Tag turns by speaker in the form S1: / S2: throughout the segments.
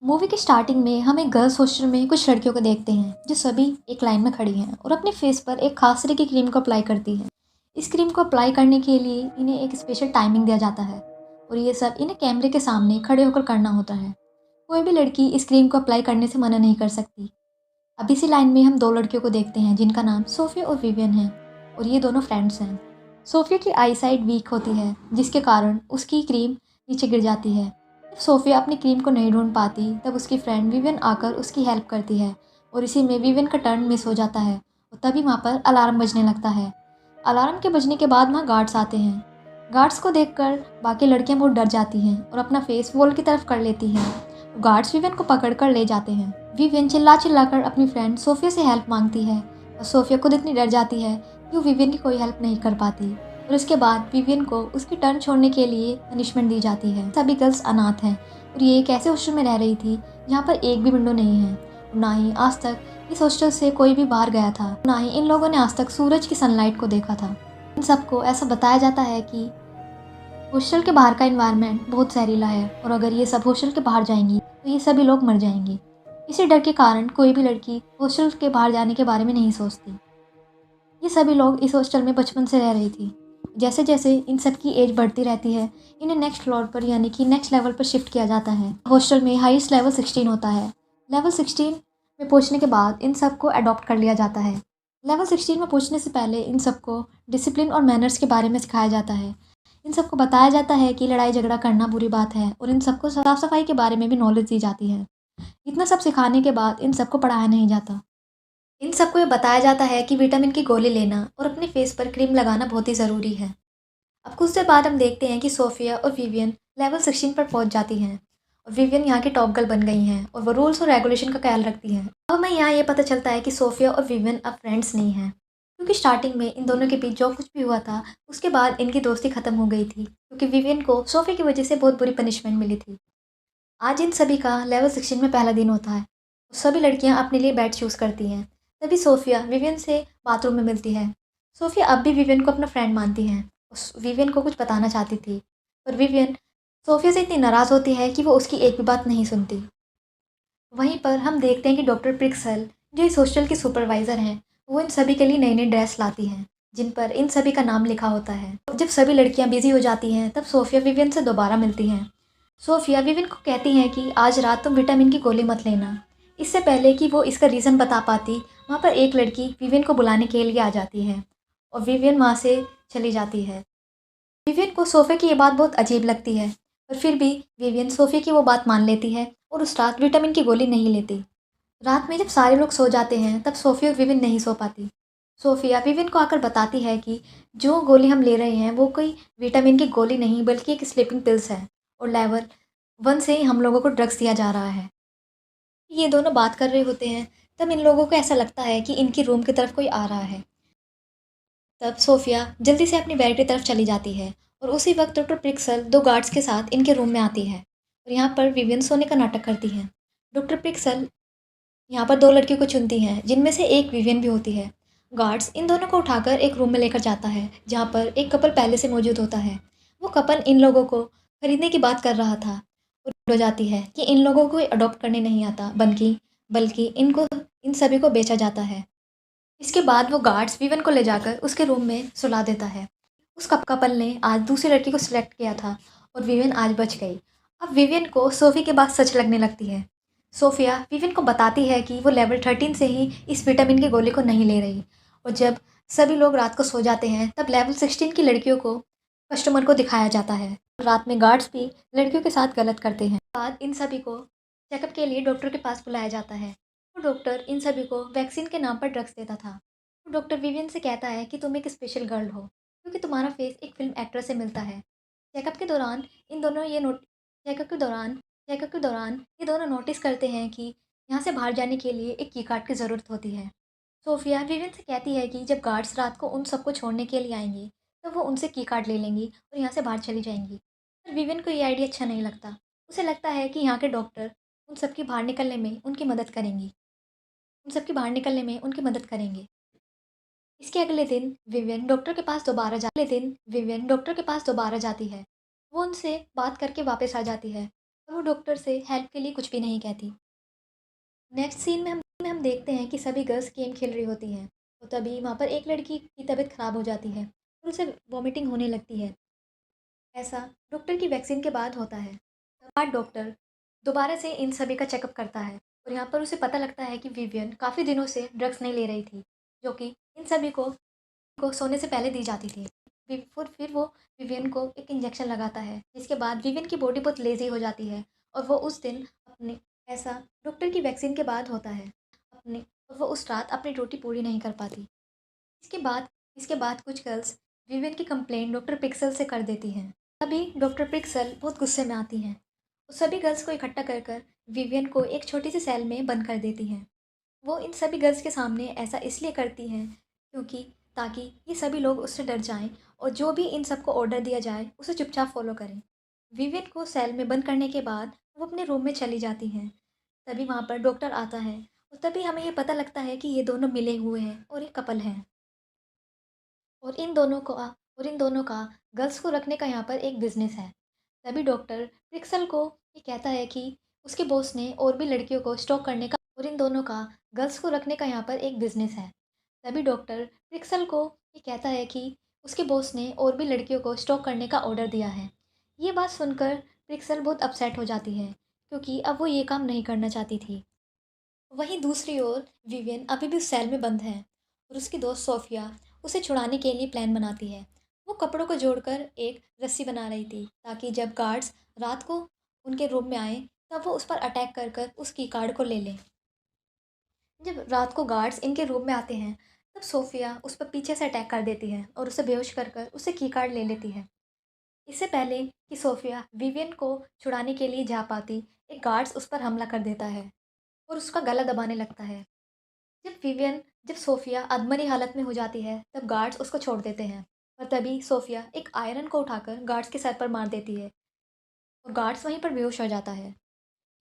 S1: Movie के starting में हम एक गर्ल्स हॉस्टल में कुछ लड़कियों को देखते हैं जो सभी एक लाइन में खड़ी हैं और अपने फेस पर एक खास तरह की क्रीम को अप्लाई करती हैं। इस क्रीम को अप्लाई करने के लिए इन्हें एक स्पेशल टाइमिंग दिया जाता है और ये सब इन्हें कैमरे के सामने खड़े होकर करना होता है। कोई भी लड़की इस क्रीम को अप्लाई करने से मना नहीं कर सकती। अब इसी लाइन में हम दो लड़कियों को देखते हैं जिनका नाम सोफिया और विवियन है और ये दोनों फ्रेंड्स हैं। सोफिया की आई साइड वीक होती है जिसके कारण उसकी क्रीम नीचे गिर जाती है। जब सोफिया अपनी क्रीम को नहीं ढूंढ पाती तब उसकी फ्रेंड विवियन आकर उसकी हेल्प करती है और इसी में विवियन का टर्न मिस हो जाता है और तभी वहाँ पर अलार्म बजने लगता है। अलार्म के बजने के बाद वहाँ गार्ड्स आते हैं। गार्ड्स को देखकर बाकी लड़कियां बहुत डर जाती हैं और अपना फेस वॉल की तरफ कर लेती हैं। गार्ड्स विवियन को पकड़ कर ले जाते हैं। विवियन चिल्ला चिल्लाकर अपनी फ्रेंड सोफिया से हेल्प मांगती है और सोफिया खुद इतनी डर जाती है कि वो विवियन की कोई हेल्प नहीं कर पाती और उसके बाद विवियन को उसकी टर्न छोड़ने के लिए पनिशमेंट दी जाती है। सभी गर्ल्स अनाथ हैं और ये एक ऐसे हॉस्टल में रह रही थी जहाँ पर एक भी विंडो नहीं है। ना ही आज तक इस हॉस्टल से कोई भी बाहर गया था, ना ही इन लोगों ने आज तक सूरज की सनलाइट को देखा था। इन सबको ऐसा बताया जाता है कि हॉस्टल के बाहर का एनवायरनमेंट बहुत जहरीला है और अगर ये सब हॉस्टल के बाहर जाएंगी तो ये सभी लोग मर जाएंगे। इसी डर के कारण कोई भी लड़की हॉस्टल के बाहर जाने के बारे में नहीं सोचती। ये सभी लोग इस हॉस्टल में बचपन से रह रही थी। जैसे जैसे इन सब की एज बढ़ती रहती है इन्हें नेक्स्ट फ्लोर पर यानी कि नेक्स्ट लेवल पर शिफ्ट किया जाता है। हॉस्टल में हाईएस्ट लेवल 16 होता है। लेवल 16 में पहुंचने के बाद इन सबको अडॉप्ट कर लिया जाता है। लेवल 16 में पहुंचने से पहले इन सबको डिसिप्लिन और मैनर्स के बारे में सिखाया जाता है। इन सबको बताया जाता है कि लड़ाई झगड़ा करना बुरी बात है और इन सबको साफ सफाई के बारे में भी नॉलेज दी जाती है। इतना सब सिखाने के बाद इन सबको पढ़ाया नहीं जाता। इन सबको ये बताया जाता है कि विटामिन की गोली लेना और अपने फेस पर क्रीम लगाना बहुत ही ज़रूरी है। अब कुछ देर बाद हम देखते हैं कि सोफिया और विवियन लेवल 16 पर पहुंच जाती हैं और विवियन यहाँ की टॉप गर्ल बन गई हैं और वो रूल्स और रेगुलेशन का ख्याल रखती हैं। अब हमें यहाँ ये पता चलता है कि सोफिया और विवियन अब फ्रेंड्स नहीं हैं क्योंकि स्टार्टिंग में इन दोनों के बीच जो कुछ भी हुआ था उसके बाद इनकी दोस्ती खत्म हो गई थी क्योंकि विवियन को सोफिया की वजह से बहुत बुरी पनिशमेंट मिली थी। आज इन सभी का लेवल 16 में पहला दिन होता है। सभी लड़कियां अपने लिए बेड चूज़ करती हैं। तभी सोफिया विवियन से बाथरूम में मिलती है। सोफिया अब भी विवियन को अपना फ्रेंड मानती हैं। विवियन को कुछ बताना चाहती थी पर विवियन सोफिया से इतनी नाराज़ होती है कि वो उसकी एक भी बात नहीं सुनती। वहीं पर हम देखते हैं कि डॉक्टर प्रिक्सल जो इस हॉस्टल की सुपरवाइज़र हैं वो इन सभी के लिए नई नई ड्रेस लाती हैं जिन पर इन सभी का नाम लिखा होता है। जब सभी लड़कियां बिजी हो जाती हैं तब सोफिया विवियन से दोबारा मिलती हैं। सोफिया विवियन को कहती हैं कि आज रात तुम विटामिन की गोली मत लेना। इससे पहले कि वो इसका रीज़न बता पाती वहाँ पर एक लड़की विवियन को बुलाने के लिए आ जाती है और विवियन वहाँ से चली जाती है। विवियन को सोफिया की ये बात बहुत अजीब लगती है पर फिर भी विवियन सोफिया की वो बात मान लेती है और उस रात विटामिन की गोली नहीं लेती। रात में जब सारे लोग सो जाते हैं तब सोफिया और विवियन नहीं सो पाती। सोफिया विवियन को आकर बताती है कि जो गोली हम ले रहे हैं वो कोई विटामिन की गोली नहीं बल्कि एक स्लीपिंग पिल्स है और लेवल 1 से ही हम लोगों को ड्रग्स दिया जा रहा है। ये दोनों बात कर रहे होते हैं तब इन लोगों को ऐसा लगता है कि इनकी रूम की तरफ कोई आ रहा है। तब सोफिया जल्दी से अपनी बेड की तरफ चली जाती है और उसी वक्त डॉक्टर प्रिक्सल दो गार्ड्स के साथ इनके रूम में आती है और यहाँ पर विवियन सोने का नाटक करती है। डॉक्टर प्रिक्सल यहाँ पर दो लड़कियों को चुनती हैं जिनमें से एक विवियन भी होती है। गार्ड्स इन दोनों को उठाकर एक रूम में लेकर जाता है जहाँ पर एक कपल पहले से मौजूद होता है। वो कपल इन लोगों को खरीदने की बात कर रहा था और हो जाती है कि इन लोगों को अडॉप्ट करने नहीं आता बल्कि बल्कि इनको इन सभी को बेचा जाता है। इसके बाद वो गार्ड्स विवियन को ले जाकर उसके रूम में सुला देता है। उस कपल ने आज दूसरी लड़की को सिलेक्ट किया था और विवियन आज बच गई। अब विवियन को सोफी के बाद सच लगने लगती है। सोफिया विवियन को बताती है कि वो लेवल 13 से ही इस विटामिन की गोली को नहीं ले रही और जब सभी लोग रात को सो जाते हैं तब लेवल 16 की लड़कियों को कस्टमर को दिखाया जाता है। रात में गार्ड्स भी लड़कियों के साथ गलत करते हैं। बाद इन सभी को चेकअप के लिए डॉक्टर के पास बुलाया जाता है। तो डॉक्टर इन सभी को वैक्सीन के नाम पर ड्रग्स देता था। तो डॉक्टर विवियन से कहता है कि तुम एक स्पेशल गर्ल हो क्योंकि तुम्हारा फेस एक फिल्म एक्टर से मिलता है। चेकअप के दौरान इन दोनों ये नोट चेकअप के दौरान चेकअप के दौरान ये दोनों नोटिस करते हैं कि यहाँ से बाहर जाने के लिए एक की कार्ड की ज़रूरत होती है। सोफिया विवियन से कहती है कि जब गार्ड्स रात को उन सबको छोड़ने के लिए आएंगे तो वो उनसे की कार्ड ले लेंगी और यहाँ से बाहर चली जाएंगी। पर विवियन को ये आइडिया अच्छा नहीं लगता। उसे लगता है कि यहाँ के डॉक्टर उन सबकी बाहर निकलने में उनकी मदद करेंगी उन सबकी बाहर निकलने में उनकी मदद करेंगे। इसके अगले दिन विवियन डॉक्टर के पास दोबारा जाती है। वो उनसे बात करके वापस आ जाती है और वो डॉक्टर से हेल्प के लिए कुछ भी नहीं कहती। नेक्स्ट सीन में हम देखते हैं कि सभी गर्ल्स गेम खेल रही होती हैं। तो तभी वहाँ पर एक लड़की की तबीयत ख़राब हो जाती है और उसे वॉमिटिंग होने लगती है। ऐसा डॉक्टर की वैक्सीन के बाद होता है। तब बाद डॉक्टर दोबारा से इन सभी का चेकअप करता है और यहाँ पर उसे पता लगता है कि विवियन काफ़ी दिनों से ड्रग्स नहीं ले रही थी, जो कि इन सभी को सोने से पहले दी जाती थी। फिर वो विवियन को एक इंजेक्शन लगाता है, जिसके बाद विवियन की बॉडी बहुत लेज़ी हो जाती है और वो उस दिन अपने ऐसा डॉक्टर की वैक्सीन के बाद होता है अपने और वो उस रात अपनी ड्यूटी पूरी नहीं कर पाती। इसके बाद इसके बाद कुछ गर्ल्स विवियन की कंप्लेंट डॉक्टर पिक्सल से कर देती हैं। तभी डॉक्टर पिक्सल बहुत गुस्से में आती हैं। वो सभी गर्ल्स को इकट्ठा कर कर विवियन को एक छोटी सी सेल में बंद कर देती हैं। वो इन सभी गर्ल्स के सामने ऐसा इसलिए करती हैं क्योंकि ताकि ये सभी लोग उससे डर जाएं और जो भी इन सबको ऑर्डर दिया जाए उसे चुपचाप फॉलो करें। विवियन को सेल में बंद करने के बाद वो अपने रूम में चली जाती हैं। तभी वहाँ पर डॉक्टर आता है और तभी हमें ये पता लगता है कि ये दोनों मिले हुए हैं और एक कपल हैं। और इन दोनों का गर्ल्स को रखने का यहाँ पर एक बिजनेस है। तभी डॉक्टर प्रिक्सल को ये कहता है कि उसके बॉस ने और भी लड़कियों को स्टॉक करने का और इन दोनों का गर्ल्स को रखने का यहाँ पर एक बिजनेस है। तभी डॉक्टर प्रिक्सल को ये कहता है कि उसके बॉस ने और भी लड़कियों को स्टॉक करने का ऑर्डर दिया है। ये बात सुनकर प्रिक्सल बहुत अपसेट हो जाती है क्योंकि अब वो ये काम नहीं करना चाहती थी। वहीं दूसरी ओर विवियन अभी भी उस सेल में बंद है और उसकी दोस्त सोफिया उसे छुड़ाने के लिए प्लान बनाती है। वो कपड़ों को जोड़कर एक रस्सी बना रही थी ताकि जब गार्ड्स रात को उनके रूम में आए तब वो उस पर अटैक कर कर उस की कार्ड को ले लें। जब रात को गार्ड्स इनके रूम में आते हैं तब सोफिया उस पर पीछे से अटैक कर देती है और उसे बेहोश कर कर उससे की कार्ड ले लेती है। इससे पहले कि सोफिया विवियन को छुड़ाने के लिए जा पाती, एक गार्ड्स उस पर हमला कर देता है और उसका गला दबाने लगता है। जब सोफिया अधमरी हालत में हो जाती है तब गार्ड्स उसको छोड़ देते हैं और तभी सोफिया एक आयरन को उठाकर गार्ड्स के सर पर मार देती है और गार्ड्स वहीं पर बेहोश हो जाता है।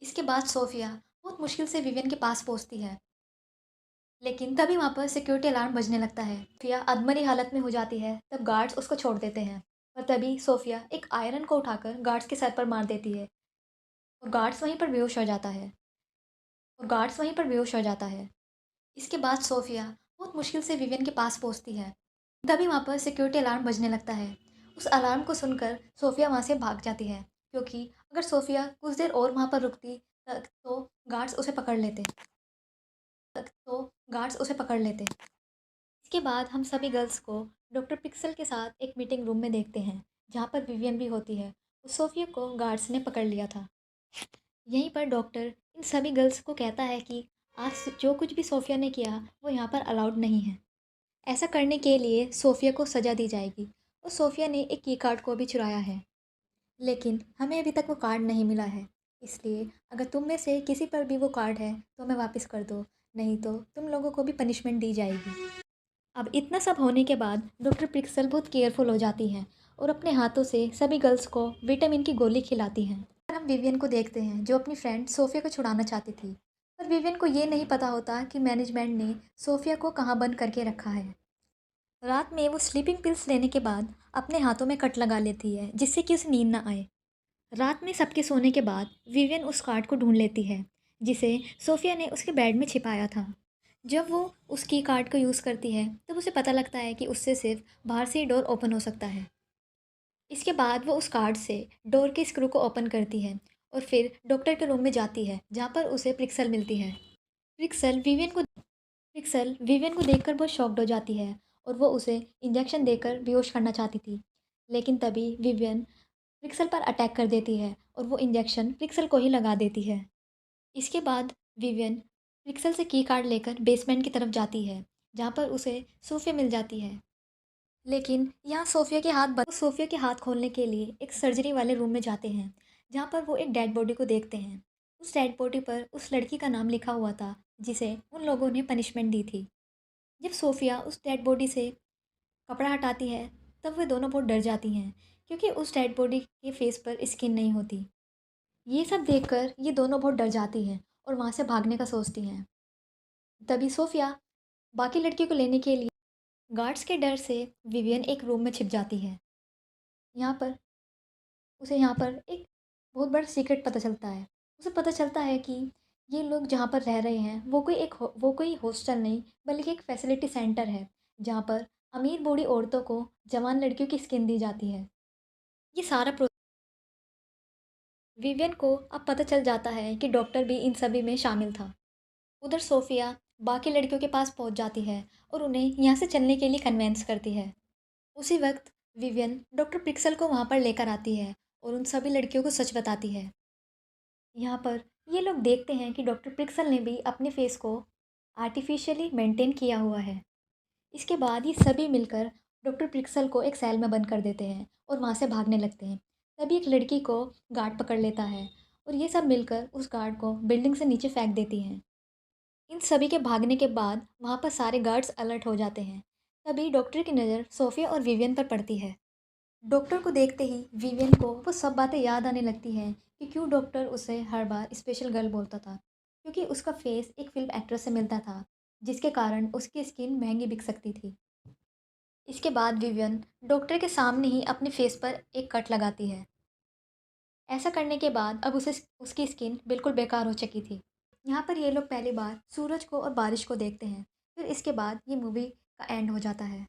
S1: इसके बाद सोफिया बहुत मुश्किल से विवियन के पास पहुंचती है, लेकिन तभी वहाँ पर सिक्योरिटी अलार्म बजने लगता है। सोफिया अधमरी हालत में हो जाती है तब गार्ड्स उसको छोड़ देते हैं और तभी सोफिया एक आयरन को उठाकर गार्ड्स के सर पर मार देती है और गार्ड्स वहीं पर बेहोश हो जाता है। इसके बाद सोफिया बहुत मुश्किल से विवियन के पास पहुंचती है। तभी वहाँ पर सिक्योरिटी अलार्म बजने लगता है। उस अलार्म को सुनकर सोफिया वहाँ से भाग जाती है क्योंकि अगर सोफिया कुछ देर और वहाँ पर रुकती तो गार्ड्स उसे पकड़ लेते तो गार्ड्स उसे पकड़ लेते। इसके बाद हम सभी गर्ल्स को डॉक्टर पिक्सल के साथ एक मीटिंग रूम में देखते हैं जहाँ पर विवियन भी होती है। उस सोफिया को गार्ड्स ने पकड़ लिया था। यहीं पर डॉक्टर इन सभी गर्ल्स को कहता है कि आज जो कुछ भी सोफिया ने किया वो यहाँ पर अलाउड नहीं है। ऐसा करने के लिए सोफिया को सज़ा दी जाएगी और सोफिया ने एक की कार्ड को भी चुराया है, लेकिन हमें अभी तक वो कार्ड नहीं मिला है। इसलिए अगर तुम में से किसी पर भी वो कार्ड है तो हमें वापस कर दो, नहीं तो तुम लोगों को भी पनिशमेंट दी जाएगी। अब इतना सब होने के बाद डॉक्टर पिक्सल बहुत केयरफुल हो जाती हैं और अपने हाथों से सभी गर्ल्स को विटामिन की गोली खिलाती हैं। और हम विवियन को देखते हैं जो अपनी फ्रेंड सोफिया को छुड़ाना चाहती थी, पर विवियन को ये नहीं पता होता कि मैनेजमेंट ने सोफिया को कहाँ बंद करके रखा है। रात में वो स्लीपिंग पिल्स लेने के बाद अपने हाथों में कट लगा लेती है जिससे कि उसे नींद ना आए। रात में सबके सोने के बाद विवियन उस कार्ड को ढूंढ लेती है जिसे सोफिया ने उसके बेड में छिपाया था। जब वो उस की कार्ड को यूज़ करती है तब उसे पता लगता है कि उससे सिर्फ बाहर से ही डोर ओपन हो सकता है। इसके बाद वो उस कार्ड से डोर के स्क्रू को ओपन करती है और फिर डॉक्टर के रूम में जाती है जहाँ पर उसे प्रिक्सल मिलती है। प्रिक्सल विवियन को देखकर बहुत शॉक्ड हो जाती है और वो उसे इंजेक्शन देकर बेहोश करना चाहती थी, लेकिन तभी विवियन प्रिक्सल पर अटैक कर देती है और वो इंजेक्शन प्रिक्सल को ही लगा देती है। इसके बाद विवियन प्रिक्सल से की कार्ड लेकर बेसमेंट की तरफ जाती है जहाँ पर उसे सोफिया मिल जाती है, लेकिन यहाँ सोफिया के हाथ खोलने के लिए एक सर्जरी वाले रूम में जाते हैं जहाँ पर वो एक डेड बॉडी को देखते हैं। उस डेड बॉडी पर उस लड़की का नाम लिखा हुआ था जिसे उन लोगों ने पनिशमेंट दी थी। जब सोफिया उस डेड बॉडी से कपड़ा हटाती है तब वे दोनों बहुत डर जाती हैं क्योंकि उस डेड बॉडी के फेस पर स्किन नहीं होती। ये सब देखकर ये दोनों बहुत डर जाती हैं और वहाँ से भागने का सोचती हैं। तभी सोफिया बाकी लड़कियों को लेने के लिए गार्ड्स के डर से विवियन एक रूम में छिप जाती है। यहाँ पर यहाँ पर एक बहुत बड़ा सीक्रेट पता चलता है। उसे पता चलता है कि ये लोग जहाँ पर रह रहे हैं वो कोई हॉस्टल नहीं बल्कि एक फैसिलिटी सेंटर है, जहाँ पर अमीर बूढ़ी औरतों को जवान लड़कियों की स्किन दी जाती है। ये सारा प्रो विवियन को अब पता चल जाता है कि डॉक्टर भी इन सभी में शामिल था। उधर सोफिया बाकी लड़कियों के पास पहुंच जाती है और उन्हें यहाँ से चलने के लिए कन्वेंस करती है। उसी वक्त विवियन डॉक्टर पिक्सल को वहाँ पर लेकर आती है और उन सभी लड़कियों को सच बताती है। यहाँ पर ये लोग देखते हैं कि डॉक्टर पिक्सल ने भी अपने फेस को आर्टिफिशियली मेंटेन किया हुआ है। इसके बाद ये सभी मिलकर डॉक्टर पिक्सल को एक सेल में बंद कर देते हैं और वहाँ से भागने लगते हैं। तभी एक लड़की को गार्ड पकड़ लेता है और ये सब मिलकर उस गार्ड को बिल्डिंग से नीचे फेंक देती हैं। इन सभी के भागने के बाद वहाँ पर सारे गार्ड्स अलर्ट हो जाते हैं। तभी डॉक्टर की नज़र सोफिया और विवियन पर पड़ती है। डॉक्टर को देखते ही विवियन को वो सब बातें याद आने लगती हैं कि क्यों डॉक्टर उसे हर बार स्पेशल गर्ल बोलता था, क्योंकि उसका फेस एक फिल्म एक्ट्रेस से मिलता था, जिसके कारण उसकी स्किन महंगी बिक सकती थी। इसके बाद विवियन डॉक्टर के सामने ही अपने फेस पर एक कट लगाती है। ऐसा करने के बाद अब उसे उसकी स्किन बिल्कुल बेकार हो चुकी थी। यहाँ पर ये लोग पहली बार सूरज को और बारिश को देखते हैं। फिर इसके बाद ये मूवी का एंड हो जाता है।